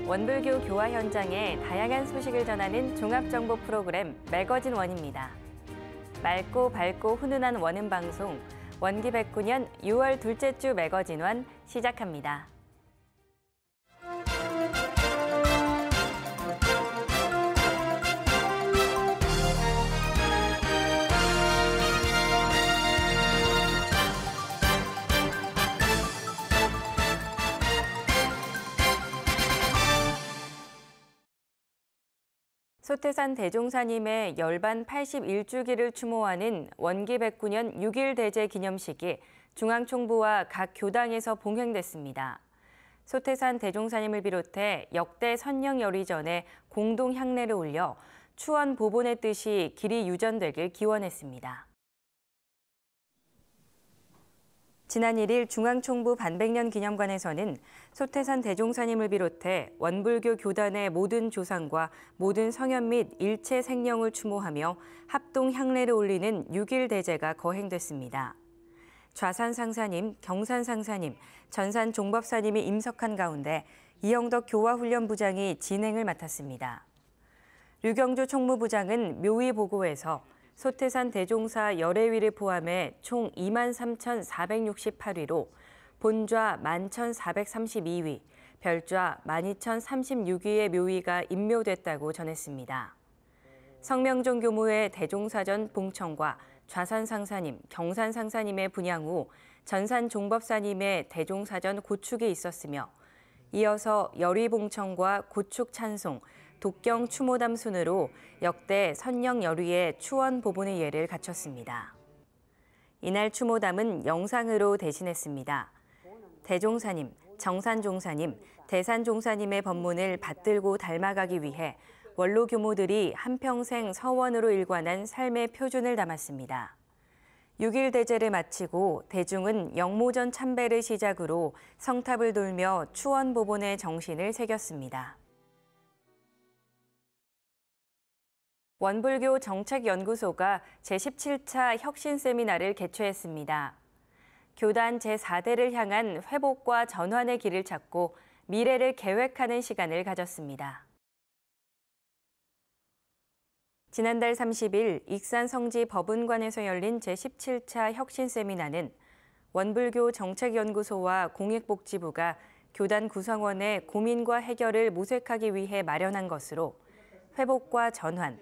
원불교 교화 현장의 다양한 소식을 전하는 종합정보 프로그램 매거진 원입니다. 맑고 밝고 훈훈한 원음 방송 원기 109년 6월 둘째 주 매거진 원 시작합니다. 소태산 대종사님의 열반 81주기를 추모하는 원기 109년 6.1 대제 기념식이 중앙총부와 각 교당에서 봉행됐습니다. 소태산 대종사님을 비롯해 역대 선령 열의 전에 공동 향례를 올려 추원 보본의 뜻이 길이 유전되길 기원했습니다. 지난 1일 중앙총부 반백년 기념관에서는 소태산 대종사님을 비롯해 원불교 교단의 모든 조상과 모든 성현 및 일체 생령을 추모하며 합동 향례를 올리는 6.1 대제가 거행됐습니다. 좌산 상사님, 경산 상사님, 전산 종법사님이 임석한 가운데 이영덕 교화훈련부장이 진행을 맡았습니다. 류경주 총무부장은 묘의 보고에서 소태산 대종사 열애위를 포함해 총 23,468위로 본좌 11,432위, 별좌 12,036위의 묘위가 임묘됐다고 전했습니다. 성명종 교무의 대종사전 봉청과 좌산 상사님, 경산 상사님의 분향 후 전산 종법사님의 대종사전 고축이 있었으며 이어서 열의봉청과 고축 찬송, 독경 추모담 순으로 역대 선령 열의의 추원 보본의 예를 갖췄습니다. 이날 추모담은 영상으로 대신했습니다. 대종사님, 정산종사님, 대산종사님의 법문을 받들고 닮아가기 위해 원로 교모들이 한평생 서원으로 일관한 삶의 표준을 담았습니다. 6.1 대제를 마치고 대중은 영모전 참배를 시작으로 성탑을 돌며 추원 보본의 정신을 새겼습니다. 원불교 정책연구소가 제17차 혁신 세미나를 개최했습니다. 교단 제4대를 향한 회복과 전환의 길을 찾고 미래를 계획하는 시간을 가졌습니다. 지난달 30일 익산 성지 법운관에서 열린 제17차 혁신 세미나는 원불교 정책연구소와 공익복지부가 교단 구성원의 고민과 해결을 모색하기 위해 마련한 것으로 회복과 전환,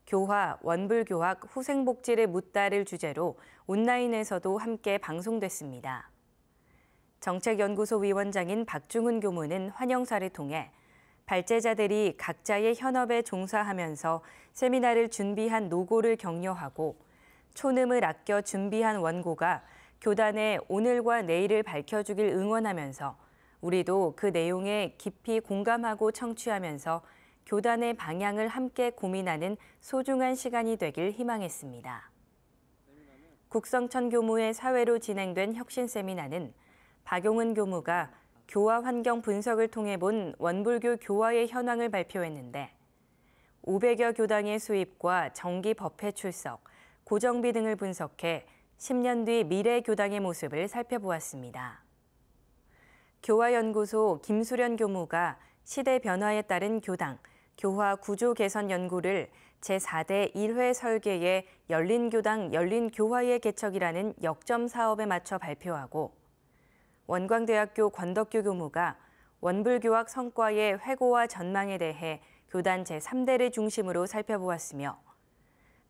교화, 원불교학, 후생복지를 묻다를 주제로 온라인에서도 함께 방송됐습니다. 정책연구소 위원장인 박중훈 교무는 환영사를 통해 발제자들이 각자의 현업에 종사하면서 세미나를 준비한 노고를 격려하고 촌음을 아껴 준비한 원고가 교단의 오늘과 내일을 밝혀주길 응원하면서 우리도 그 내용에 깊이 공감하고 청취하면서 교단의 방향을 함께 고민하는 소중한 시간이 되길 희망했습니다. 국성천 교무의 사회로 진행된 혁신 세미나는 박용은 교무가 교화 환경 분석을 통해 본 원불교 교화의 현황을 발표했는데 500여 교당의 수입과 정기 법회 출석, 고정비 등을 분석해 10년 뒤 미래 교당의 모습을 살펴보았습니다. 교화연구소 김수련 교무가 시대 변화에 따른 교당, 교화 구조 개선 연구를 제4대 1회 설계의 열린교당 열린교화의 개척이라는 역점 사업에 맞춰 발표하고 원광대학교 권덕규 교무가 원불교학 성과의 회고와 전망에 대해 교단 제3대를 중심으로 살펴보았으며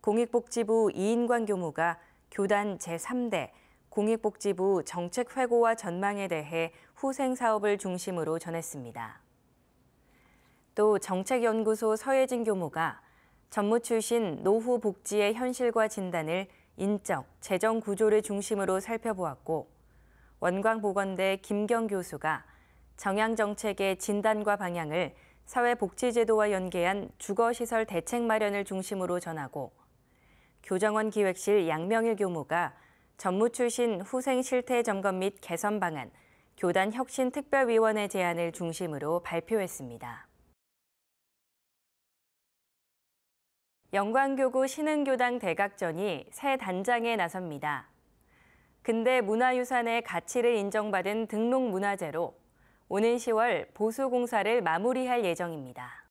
공익복지부 이인관 교무가 교단 제3대 공익복지부 정책 회고와 전망에 대해 후생 사업을 중심으로 전했습니다. 또 정책연구소 서예진 교무가 전무 출신 노후 복지의 현실과 진단을 인적, 재정 구조를 중심으로 살펴보았고 원광보건대 김경 교수가 정양정책의 진단과 방향을 사회복지제도와 연계한 주거시설 대책 마련을 중심으로 전하고 교정원 기획실 양명일 교무가 전무 출신 후생 실태 점검 및 개선 방안, 교단 혁신 특별위원회 제안을 중심으로 발표했습니다. 영광교구 신흥교당 대각전이 새 단장에 나섭니다. 근대 문화유산의 가치를 인정받은 등록문화재로 오는 10월 보수 공사를 마무리할 예정입니다.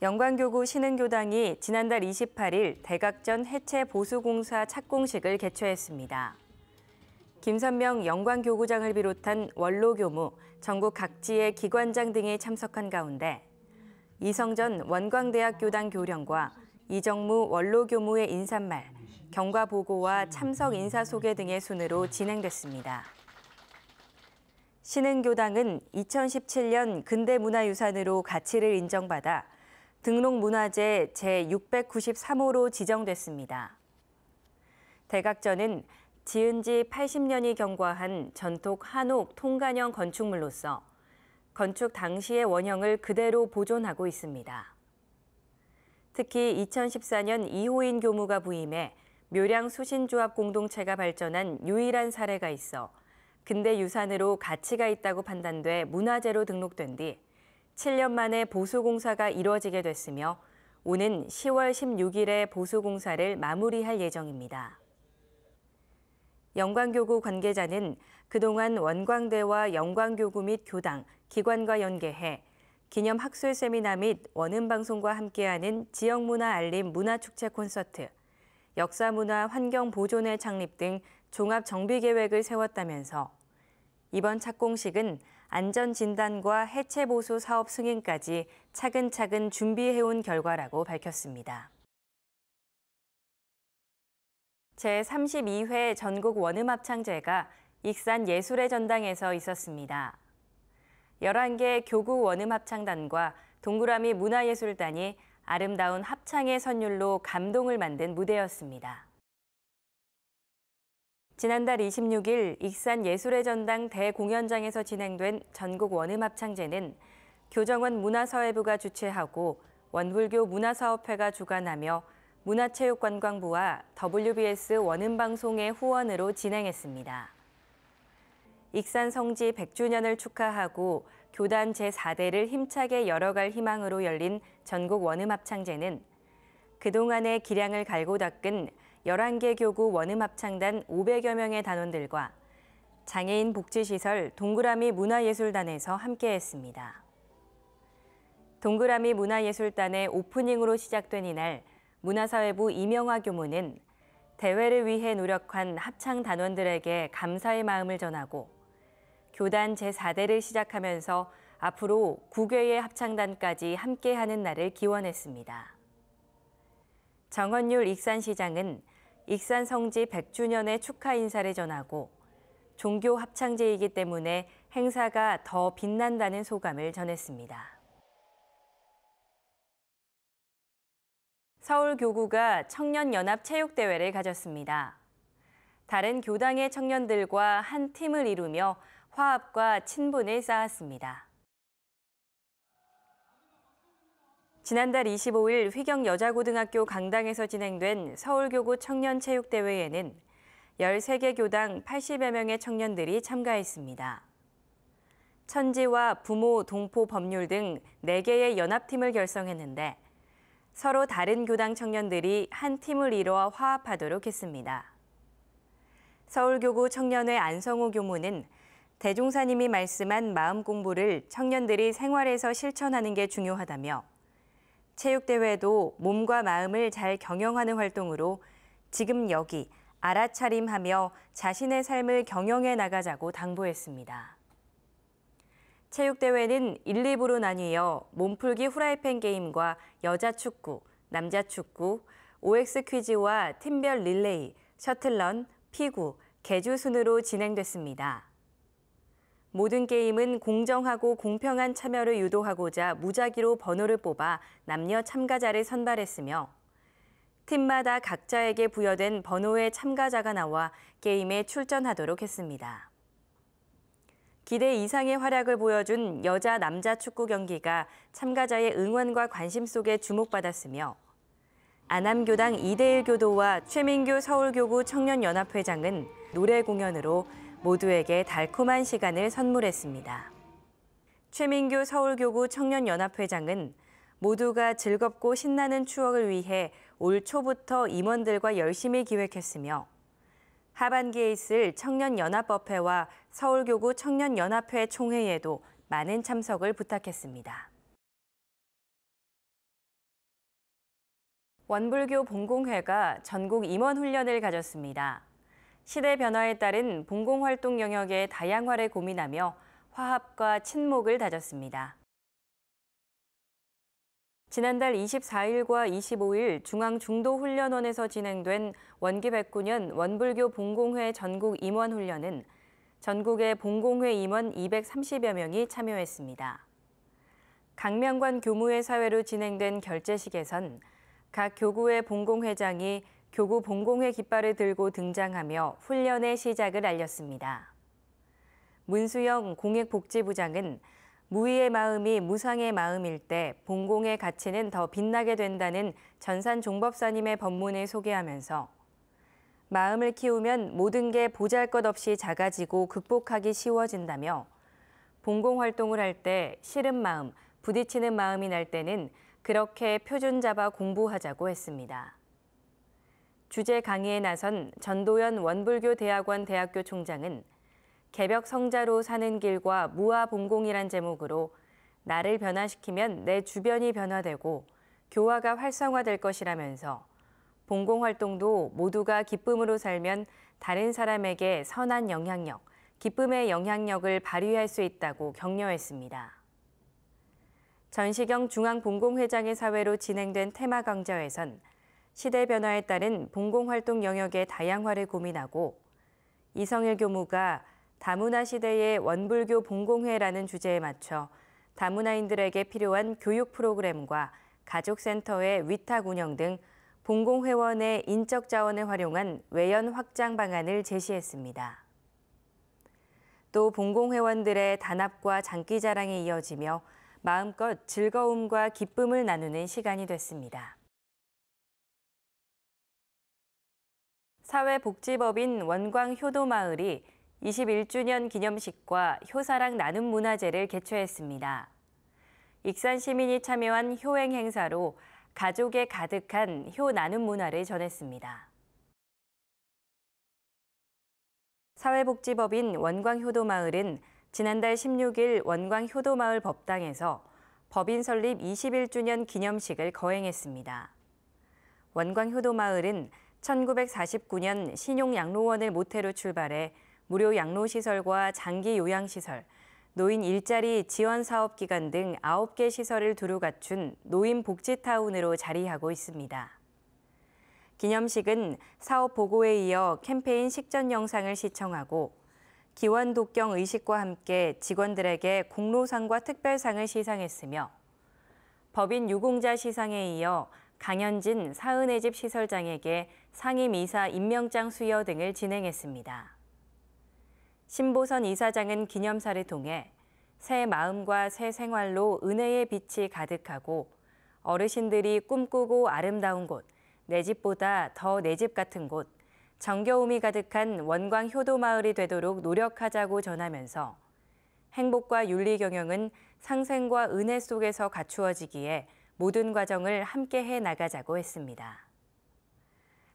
영광교구 신흥교당이 지난달 28일 대각전 해체 보수공사 착공식을 개최했습니다. 김선명 영광교구장을 비롯한 원로교무, 전국 각지의 기관장 등이 참석한 가운데 이성전 원광대학교당 교령과 이정무 원로교무의 인사말, 경과보고와 참석 인사소개 등의 순으로 진행됐습니다. 신흥교당은 2017년 근대문화유산으로 가치를 인정받아 등록문화재 제693호로 지정됐습니다. 대각전은 지은 지 80년이 경과한 전통 한옥 통간형 건축물로서 건축 당시의 원형을 그대로 보존하고 있습니다. 특히 2014년 이호인 교무가 부임해 묘량 수신조합 공동체가 발전한 유일한 사례가 있어 근대유산으로 가치가 있다고 판단돼 문화재로 등록된 뒤 7년 만에 보수공사가 이루어지게 됐으며 오는 10월 16일에 보수공사를 마무리할 예정입니다. 영광교구 관계자는 그동안 원광대와 영광교구 및 교당, 기관과 연계해 기념 학술 세미나 및 원음방송과 함께하는 지역문화 알림 문화축제 콘서트, 역사문화 환경보존회 창립 등 종합정비계획을 세웠다면서 이번 착공식은 안전진단과 해체보수 사업 승인까지 차근차근 준비해온 결과라고 밝혔습니다. 제32회 전국 원음합창제가 익산 예술의 전당에서 있었습니다. 11개 교구 원음합창단과 동그라미 문화예술단이 아름다운 합창의 선율로 감동을 만든 무대였습니다. 지난달 26일 익산 예술의 전당 대공연장에서 진행된 전국 원음합창제는 교정원 문화사회부가 주최하고 원불교 문화사업회가 주관하며 문화체육관광부와 WBS 원음방송의 후원으로 진행했습니다. 익산 성지 100주년을 축하하고 교단 제4대를 힘차게 열어갈 희망으로 열린 전국 원음합창제는 그동안의 기량을 갈고 닦은 11개 교구 원음합창단 500여 명의 단원들과 장애인 복지시설 동그라미 문화예술단에서 함께했습니다. 동그라미 문화예술단의 오프닝으로 시작된 이날 문화사회부 이명화 교무는 대회를 위해 노력한 합창 단원들에게 감사의 마음을 전하고 교단 제4대를 시작하면서 앞으로 9개의 합창단까지 함께하는 날을 기원했습니다. 정헌율 익산시장은 익산 성지 100주년의 축하 인사를 전하고 종교 합창제이기 때문에 행사가 더 빛난다는 소감을 전했습니다. 서울교구가 청년연합체육대회를 가졌습니다. 다른 교당의 청년들과 한 팀을 이루며 화합과 친분을 쌓았습니다. 지난달 25일 휘경여자고등학교 강당에서 진행된 서울교구 청년체육대회에는 13개 교당 80여 명의 청년들이 참가했습니다. 천지와 부모, 동포, 법률 등 4개의 연합팀을 결성했는데 서로 다른 교당 청년들이 한 팀을 이뤄 화합하도록 했습니다. 서울교구 청년회 안성호 교무는 대종사님이 말씀한 마음 공부를 청년들이 생활에서 실천하는 게 중요하다며 체육대회도 몸과 마음을 잘 경영하는 활동으로 지금 여기 알아차림하며 자신의 삶을 경영해 나가자고 당부했습니다. 체육대회는 1, 2부로 나뉘어 몸풀기 후라이팬 게임과 여자 축구, 남자 축구, OX 퀴즈와 팀별 릴레이, 셔틀런, 피구, 계주 순으로 진행됐습니다. 모든 게임은 공정하고 공평한 참여를 유도하고자 무작위로 번호를 뽑아 남녀 참가자를 선발했으며 팀마다 각자에게 부여된 번호의 참가자가 나와 게임에 출전하도록 했습니다. 기대 이상의 활약을 보여준 여자, 남자 축구 경기가 참가자의 응원과 관심 속에 주목받았으며 안암교당 이대일 교도와 최민규 서울교구 청년연합회장은 노래 공연으로 모두에게 달콤한 시간을 선물했습니다. 최민규 서울교구 청년연합회장은 모두가 즐겁고 신나는 추억을 위해 올 초부터 임원들과 열심히 기획했으며 하반기에 있을 청년연합법회와 서울교구 청년연합회 총회에도 많은 참석을 부탁했습니다. 원불교 봉공회가 전국 임원훈련을 가졌습니다. 시대 변화에 따른 봉공활동 영역의 다양화를 고민하며 화합과 친목을 다졌습니다. 지난달 24일과 25일 중앙중도훈련원에서 진행된 원기 109년 원불교 봉공회 전국 임원훈련은 전국의 봉공회 임원 230여 명이 참여했습니다. 강명관 교무회 사회로 진행된 결제식에선 각 교구의 봉공회장이 교구 봉공회 깃발을 들고 등장하며 훈련의 시작을 알렸습니다. 문수영 공익복지부장은 무의의 마음이 무상의 마음일 때 봉공의 가치는 더 빛나게 된다는 전산종법사님의 법문을 소개하면서 마음을 키우면 모든 게 보잘것없이 작아지고 극복하기 쉬워진다며 봉공활동을 할 때 싫은 마음, 부딪히는 마음이 날 때는 그렇게 표준 잡아 공부하자고 했습니다. 주제 강의에 나선 전도연 원불교대학원 대학교 총장은 개벽 성자로 사는 길과 무아봉공이란 제목으로 나를 변화시키면 내 주변이 변화되고 교화가 활성화될 것이라면서 봉공활동도 모두가 기쁨으로 살면 다른 사람에게 선한 영향력, 기쁨의 영향력을 발휘할 수 있다고 격려했습니다. 전시경 중앙봉공회장의 사회로 진행된 테마 강좌에선 시대 변화에 따른 봉공활동 영역의 다양화를 고민하고 이성일 교무가 다문화 시대의 원불교 봉공회라는 주제에 맞춰 다문화인들에게 필요한 교육 프로그램과 가족센터의 위탁 운영 등 봉공회원의 인적 자원을 활용한 외연 확장 방안을 제시했습니다. 또 봉공회원들의 단합과 장기자랑이 이어지며 마음껏 즐거움과 기쁨을 나누는 시간이 됐습니다. 사회복지법인 원광효도마을이 21주년 기념식과 효사랑 나눔 문화제를 개최했습니다. 익산 시민이 참여한 효행 행사로 가족에 가득한 효 나눔 문화를 전했습니다. 사회복지법인 원광효도마을은 지난달 16일 원광효도마을 법당에서 법인 설립 21주년 기념식을 거행했습니다. 원광효도마을은 1949년 신용양로원을 모태로 출발해 무료 양로시설과 장기 요양시설, 노인 일자리 지원 사업 기관 등 9개 시설을 두루 갖춘 노인복지타운으로 자리하고 있습니다. 기념식은 사업 보고에 이어 캠페인 식전 영상을 시청하고 기원 독경 의식과 함께 직원들에게 공로상과 특별상을 시상했으며 법인 유공자 시상에 이어 강현진 사은의 집 시설장에게 상임이사 임명장 수여 등을 진행했습니다. 신보선 이사장은 기념사를 통해 새 마음과 새 생활로 은혜의 빛이 가득하고 어르신들이 꿈꾸고 아름다운 곳, 내 집보다 더 내 집 같은 곳, 정겨움이 가득한 원광효도마을이 되도록 노력하자고 전하면서 행복과 윤리 경영은 상생과 은혜 속에서 갖추어지기에 모든 과정을 함께해 나가자고 했습니다.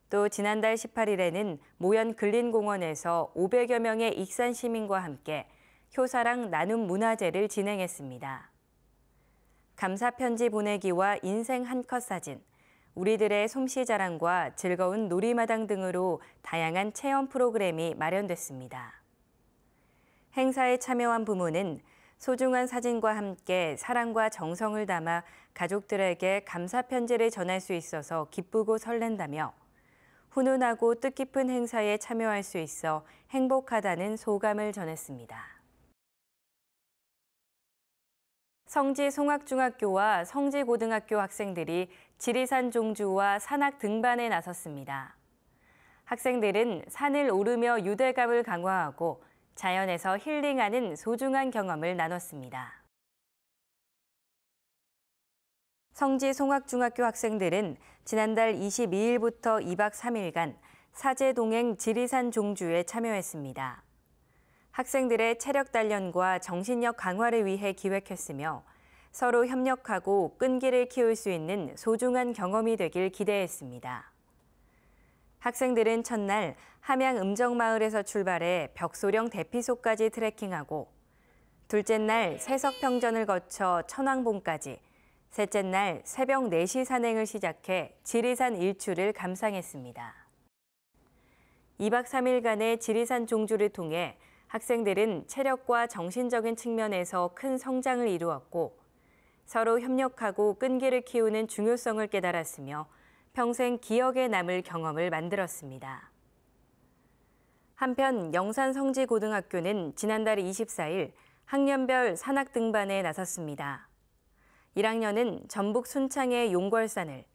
또 지난달 18일에는 모연 근린공원에서 500여 명의 익산 시민과 함께 효사랑 나눔 문화제를 진행했습니다. 감사 편지 보내기와 인생 한컷 사진, 우리들의 솜씨 자랑과 즐거운 놀이마당 등으로 다양한 체험 프로그램이 마련됐습니다. 행사에 참여한 부모는 소중한 사진과 함께 사랑과 정성을 담아 가족들에게 감사 편지를 전할 수 있어서 기쁘고 설렌다며 훈훈하고 뜻깊은 행사에 참여할 수 있어 행복하다는 소감을 전했습니다. 성지 송악중학교와 성지고등학교 학생들이 지리산 종주와 산악 등반에 나섰습니다. 학생들은 산을 오르며 유대감을 강화하고 자연에서 힐링하는 소중한 경험을 나눴습니다. 성지 송악중학교 학생들은 지난달 22일부터 2박 3일간 사제동행 지리산 종주에 참여했습니다. 학생들의 체력 단련과 정신력 강화를 위해 기획했으며 서로 협력하고 끈기를 키울 수 있는 소중한 경험이 되길 기대했습니다. 학생들은 첫날 함양 음정마을에서 출발해 벽소령 대피소까지 트레킹하고 둘째 날 세석평전을 거쳐 천왕봉까지, 셋째 날 새벽 4시 산행을 시작해 지리산 일출을 감상했습니다. 2박 3일간의 지리산 종주를 통해 학생들은 체력과 정신적인 측면에서 큰 성장을 이루었고 서로 협력하고 끈기를 키우는 중요성을 깨달았으며 평생 기억에 남을 경험을 만들었습니다. 한편 영산성지고등학교는 지난달 24일 학년별 산악 등반에 나섰습니다. 1학년은 전북 순창의 용궐산을,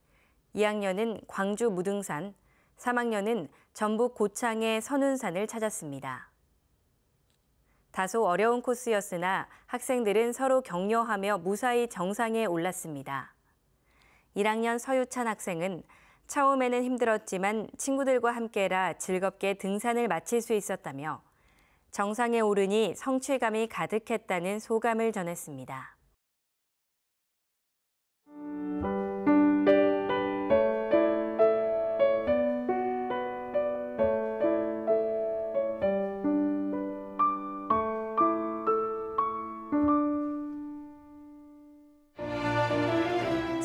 2학년은 광주 무등산, 3학년은 전북 고창의 선운산을 찾았습니다. 다소 어려운 코스였으나 학생들은 서로 격려하며 무사히 정상에 올랐습니다. 1학년 서유찬 학생은 처음에는 힘들었지만 친구들과 함께라 즐겁게 등산을 마칠 수 있었다며 정상에 오르니 성취감이 가득했다는 소감을 전했습니다.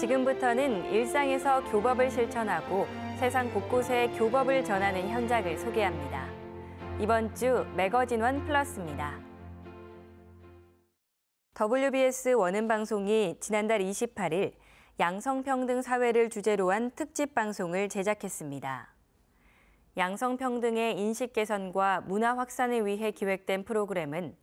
지금부터는 일상에서 교법을 실천하고 세상 곳곳에 교법을 전하는 현장을 소개합니다. 이번 주 매거진원 플러스입니다. WBS 원음방송이 지난달 28일 양성평등 사회를 주제로 한 특집 방송을 제작했습니다. 양성평등의 인식 개선과 문화 확산을 위해 기획된 프로그램은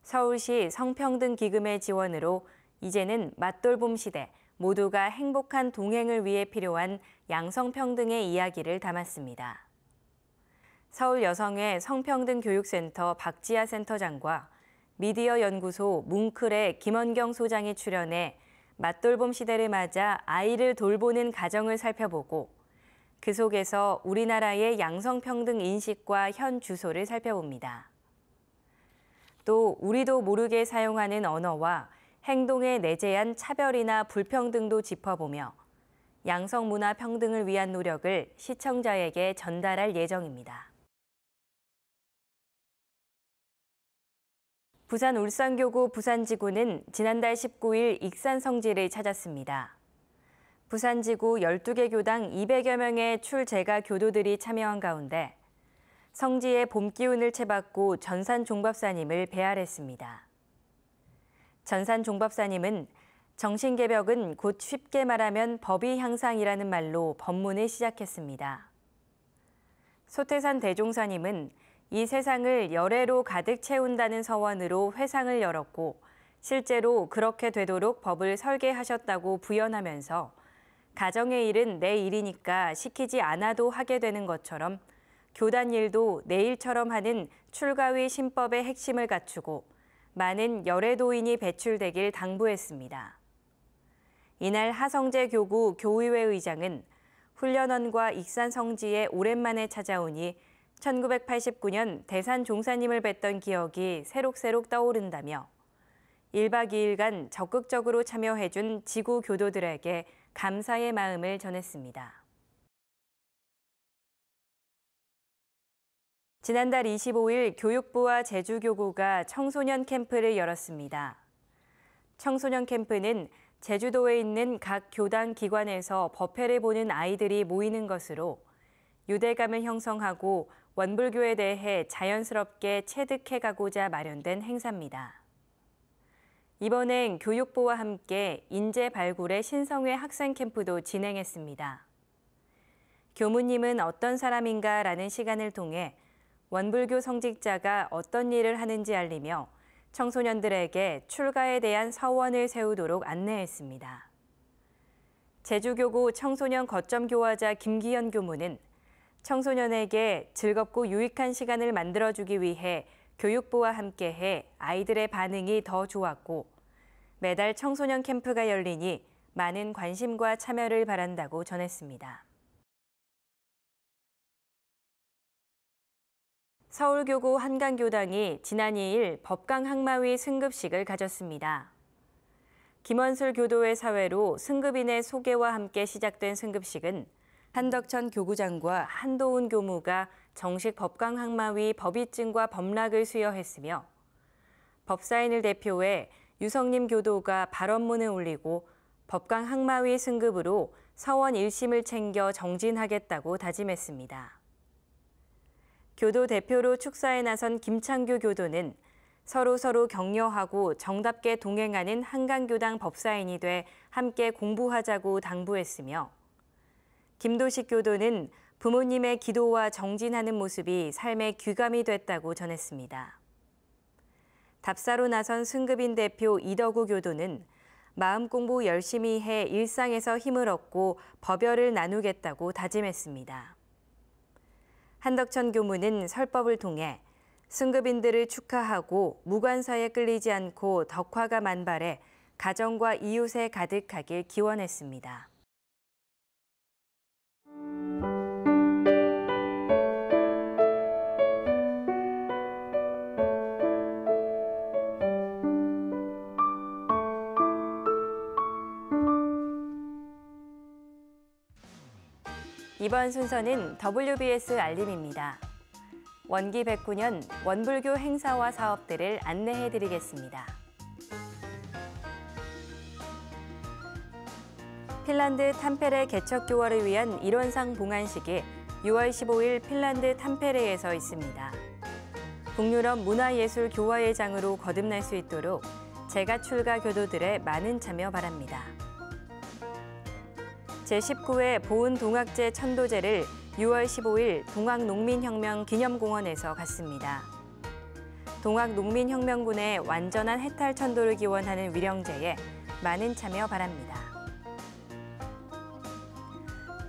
서울시 성평등 기금의 지원으로 이제는 맞돌봄 시대 모두가 행복한 동행을 위해 필요한 양성평등의 이야기를 담았습니다. 서울여성회 성평등교육센터 박지아 센터장과 미디어연구소 뭉클의 김원경 소장이 출연해 맞돌봄 시대를 맞아 아이를 돌보는 가정을 살펴보고 그 속에서 우리나라의 양성평등 인식과 현 주소를 살펴봅니다. 또 우리도 모르게 사용하는 언어와 행동에 내재한 차별이나 불평등도 짚어보며 양성문화 평등을 위한 노력을 시청자에게 전달할 예정입니다. 부산 울산교구 부산지구는 지난달 19일 익산성지를 찾았습니다. 부산지구 12개 교당 200여 명의 출제가 교도들이 참여한 가운데 성지의 봄 기운을 채받고 전산종법사님을 배알했습니다. 전산종법사님은 정신개벽은 곧 쉽게 말하면 법의 향상이라는 말로 법문을 시작했습니다. 소태산 대종사님은 이 세상을 열애로 가득 채운다는 서원으로 회상을 열었고 실제로 그렇게 되도록 법을 설계하셨다고 부연하면서 가정의 일은 내 일이니까 시키지 않아도 하게 되는 것처럼 교단 일도 내 일처럼 하는 출가위 신법의 핵심을 갖추고 많은 열애도인이 배출되길 당부했습니다. 이날 하성재 교구 교의회 의장은 훈련원과 익산 성지에 오랜만에 찾아오니 1989년 대산 종사님을 뵀던 기억이 새록새록 떠오른다며 1박 2일간 적극적으로 참여해준 지구 교도들에게 감사의 마음을 전했습니다. 지난달 25일 교육부와 제주교구가 청소년 캠프를 열었습니다. 청소년 캠프는 제주도에 있는 각 교당 기관에서 법회를 보는 아이들이 모이는 것으로 유대감을 형성하고 원불교에 대해 자연스럽게 체득해가고자 마련된 행사입니다. 이번엔 교육부와 함께 인재 발굴의 신성회 학생 캠프도 진행했습니다. 교무님은 어떤 사람인가라는 시간을 통해 원불교 성직자가 어떤 일을 하는지 알리며 청소년들에게 출가에 대한 서원을 세우도록 안내했습니다. 제주교구 청소년 거점 교화자 김기현 교무는 청소년에게 즐겁고 유익한 시간을 만들어주기 위해 교육부와 함께해 아이들의 반응이 더 좋았고 매달 청소년 캠프가 열리니 많은 관심과 참여를 바란다고 전했습니다. 서울교구 한강교당이 지난 2일 법강학마위 승급식을 가졌습니다. 김원술 교도의 사회로 승급인의 소개와 함께 시작된 승급식은 한덕천 교구장과 한도훈 교무가 정식 법강학마위 법의증과 법락을 수여했으며 법사인을 대표해 유성림 교도가 발언문을 올리고 법강학마위 승급으로 서원 1심을 챙겨 정진하겠다고 다짐했습니다. 교도 대표로 축사에 나선 김창규 교도는 서로 격려하고 정답게 동행하는 한강교당 법사인이 돼 함께 공부하자고 당부했으며 김도식 교도는 부모님의 기도와 정진하는 모습이 삶의 귀감이 됐다고 전했습니다. 답사로 나선 승급인 대표 이덕우 교도는 마음 공부 열심히 해 일상에서 힘을 얻고 법열을 나누겠다고 다짐했습니다. 한덕천 교무는 설법을 통해 승급인들을 축하하고 무관사에 끌리지 않고 덕화가 만발해 가정과 이웃에 가득하길 기원했습니다. 이번 순서는 WBS 알림입니다. 원기 109년 원불교 행사와 사업들을 안내해드리겠습니다. 핀란드 탐페레 개척교화를 위한 일원상 봉안식이 6월 15일 핀란드 탐페레에서 있습니다. 북유럽 문화예술교화회장으로 거듭날 수 있도록 재가 출가 교도들의 많은 참여 바랍니다. 제19회 보은동학제 천도제를 6월 15일 동학농민혁명 기념공원에서 갖습니다. 동학농민혁명군의 완전한 해탈 천도를 기원하는 위령제에 많은 참여 바랍니다.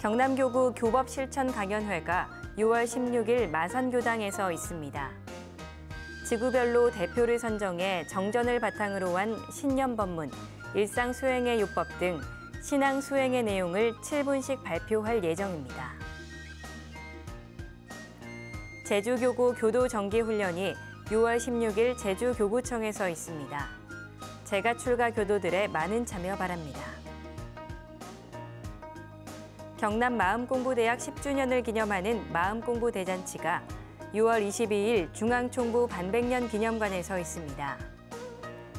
경남교구 교법실천 강연회가 6월 16일 마산교당에서 있습니다. 지구별로 대표를 선정해 정전을 바탕으로 한 신념법문, 일상수행의 요법 등 신앙 수행의 내용을 7분씩 발표할 예정입니다. 제주교구 교도정기훈련이 6월 16일 제주교구청에서 있습니다. 재가 출가 교도들의 많은 참여 바랍니다. 경남 마음공부대학 10주년을 기념하는 마음공부대잔치가 6월 22일 중앙총부 반백년 기념관에서 있습니다.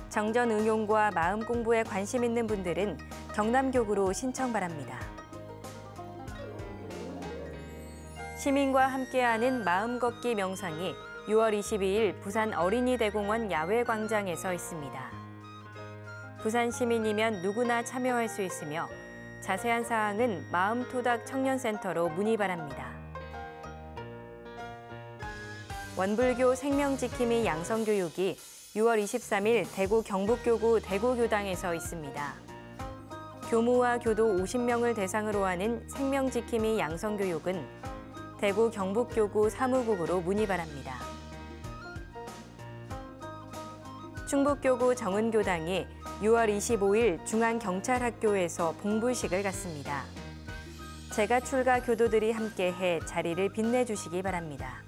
정전 응용과 마음공부에 관심 있는 분들은 경남교구로 신청 바랍니다. 시민과 함께하는 마음걷기 명상이 6월 22일 부산 어린이대공원 야외광장에서 있습니다. 부산 시민이면 누구나 참여할 수 있으며 자세한 사항은 마음토닥 청년센터로 문의 바랍니다. 원불교 생명지킴이 양성교육이 6월 23일 대구 경북교구 대구교당에서 있습니다. 교무와 교도 50명을 대상으로 하는 생명지킴이 양성교육은 대구 경북교구 사무국으로 문의 바랍니다. 충북교구 정은교당이 6월 25일 중앙경찰학교에서 봉불식을 갖습니다. 재가 출가 교도들이 함께해 자리를 빛내주시기 바랍니다.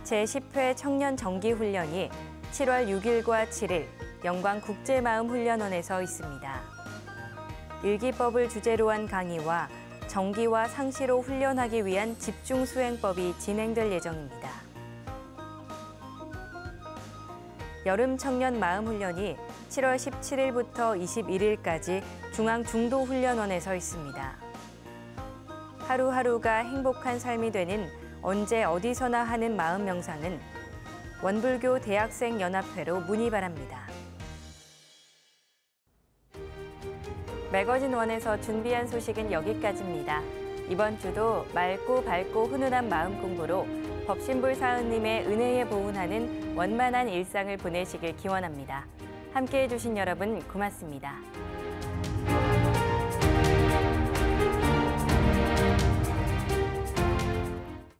제10회 청년정기훈련이 7월 6일과 7일 영광국제마음훈련원에서 있습니다. 일기법을 주제로 한 강의와 정기와 상시로 훈련하기 위한 집중수행법이 진행될 예정입니다. 여름청년 마음훈련이 7월 17일부터 21일까지 중앙중도훈련원에서 있습니다. 하루하루가 행복한 삶이 되는 언제 어디서나 하는 마음 명상은 원불교 대학생연합회로 문의 바랍니다. 매거진 원에서 준비한 소식은 여기까지입니다. 이번 주도 맑고 밝고 훈훈한 마음 공부로 법신불 사은님의 은혜에 보훈하는 원만한 일상을 보내시길 기원합니다. 함께해 주신 여러분 고맙습니다.